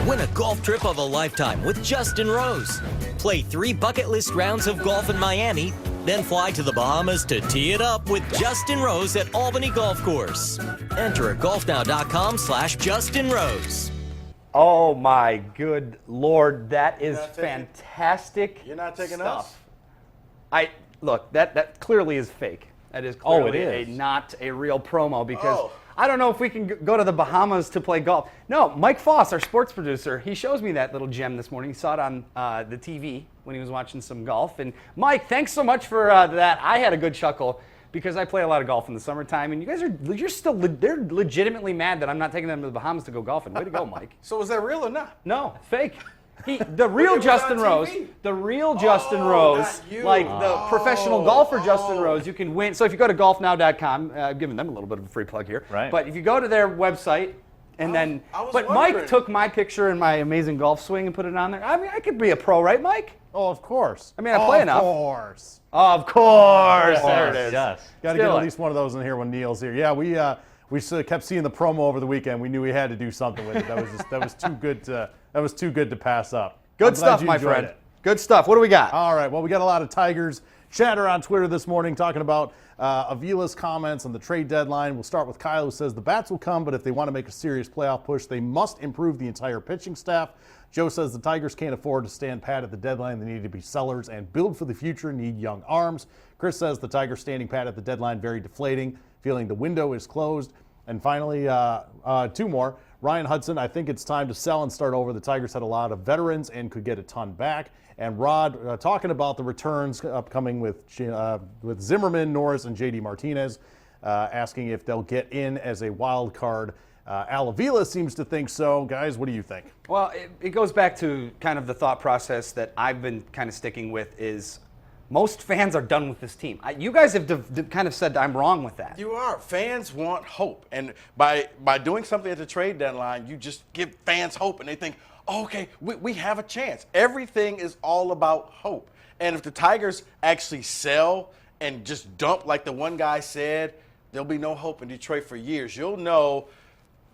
Win a golf trip of a lifetime with Justin Rose. Play 3 bucket list rounds of golf in Miami, then fly to the Bahamas to tee it up with Justin Rose at Albany Golf Course. Enter at golfnow.com/Justin Rose. Oh my good Lord, that is fantastic. You're not taking stuff. us? Look, that clearly is fake. That is clearly not a real promo because I don't know if we can go to the Bahamas to play golf. No, Mike Foss, our sports producer, he shows me that little gem this morning. He saw it on the TV when he was watching some golf. And Mike, thanks so much for that. I had a good chuckle because I play a lot of golf in the summertime, and you guys they're legitimately mad that I'm not taking them to the Bahamas to go golfing. Way to go, Mike. So is that real or not? No, fake. The real Justin Rose, like the professional golfer Justin Rose, you can win. So if you go to golfnow.com, I'm giving them a little bit of a free plug here. Right. But if you go to their website, and then, Mike took my picture and my amazing golf swing and put it on there. I mean, I could be a pro, right, Mike? Oh, of course. I mean, I play enough. Of course. There it is. Yes. Got to get at least one of those in here when Neal's here. Yeah, we kept seeing the promo over the weekend. We knew we had to do something with it. That was too good to pass up. Good stuff, my friend. Good stuff. What do we got? All right. Well, we got a lot of Tigers chatter on Twitter this morning talking about Avila's comments on the trade deadline. We'll start with Kyle, who says the bats will come, but if they want to make a serious playoff push, they must improve the entire pitching staff. Joe says the Tigers can't afford to stand pat at the deadline. They need to be sellers and build for the future, need young arms. Chris says the Tigers standing pat at the deadline, very deflating, feeling the window is closed. And finally, 2 more. Ryan Hudson, I think it's time to sell and start over. The Tigers had a lot of veterans and could get a ton back. And Rod, talking about the returns upcoming with Zimmerman, Norris, and J.D. Martinez, asking if they'll get in as a wild card. Al Avila seems to think so. Guys, what do you think? Well, it goes back to kind of the thought process that I've been kind of sticking with is most fans are done with this team. You guys have kind of said I'm wrong with that. You are. Fans want hope. And by doing something at the trade deadline, you just give fans hope. And they think, oh, okay, we have a chance. Everything is all about hope. And if the Tigers actually sell and just dump like the one guy said, there'll be no hope in Detroit for years. You'll know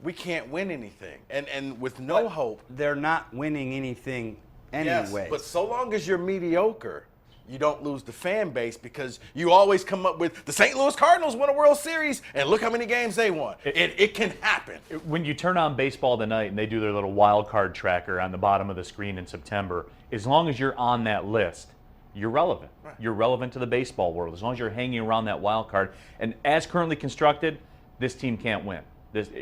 we can't win anything. And with no hope. They're not winning anything anyway. Yes, but so long as you're mediocre, you don't lose the fan base because you always come up with the St. Louis Cardinals won a World Series and look how many games they won. It can happen. When you turn on Baseball Tonight and they do their little wild card tracker on the bottom of the screen in September, as long as you're on that list, you're relevant. Right. You're relevant to the baseball world as long as you're hanging around that wild card. And as currently constructed, this team can't win.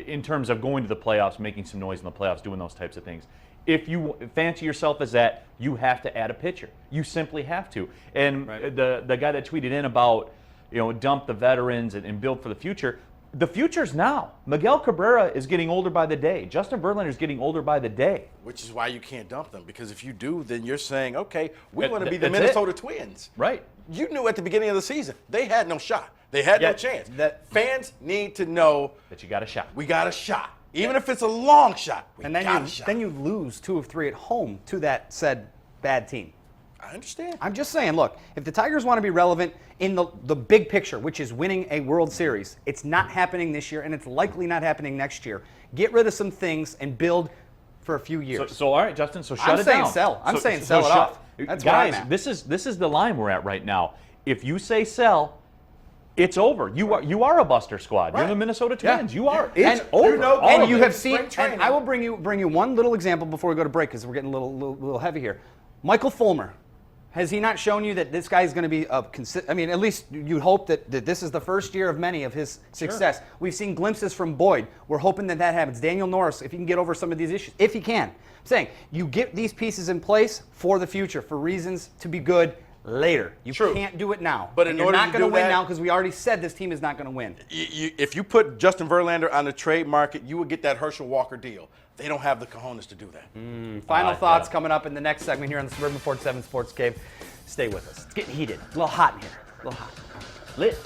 In terms of going to the playoffs, making some noise in the playoffs, doing those types of things. If you fancy yourself as that, you have to add a pitcher. You simply have to. And the guy that tweeted in about, dump the veterans and build for the future, the future's now. Miguel Cabrera is getting older by the day. Justin Verlander is getting older by the day. Which is why you can't dump them, because if you do, then you're saying, okay, we want to be the Minnesota Twins. Right. You knew at the beginning of the season, they had no shot. They had no chance. Fans need to know that you got a shot. We got a shot. Even if it's a long shot, then you lose 2 of 3 at home to that said bad team. I understand. I'm just saying, look, if the Tigers want to be relevant in the big picture, which is winning a World Series, it's not happening this year, and it's likely not happening next year. Get rid of some things and build for a few years. So all right, Justin, so shut it down. I'm saying sell it off. That's guys, this is the line we're at right now. If you say sell, it's over. You are a Buster Squad. Right. You're the Minnesota Twins. Yeah. You are. It's over. And you have seen. And I will bring you one little example before we go to break because we're getting a little heavy here. Michael Fulmer, has he not shown you that this guy is going to be I mean, at least you hope that this is the first year of many of his success. Sure. We've seen glimpses from Boyd. We're hoping that happens. Daniel Norris, if he can get over some of these issues, if he can. I'm saying you get these pieces in place for the future, for reasons to be good later. You can't do it now. But you're not going to win now because we already said this team is not going to win. If you put Justin Verlander on the trade market, you would get that Herschel Walker deal. They don't have the cojones to do that. Final thoughts coming up in the next segment here on the Suburban 47 Sports Cave. Stay with us. It's getting heated. A little hot in here. A little hot. Lit.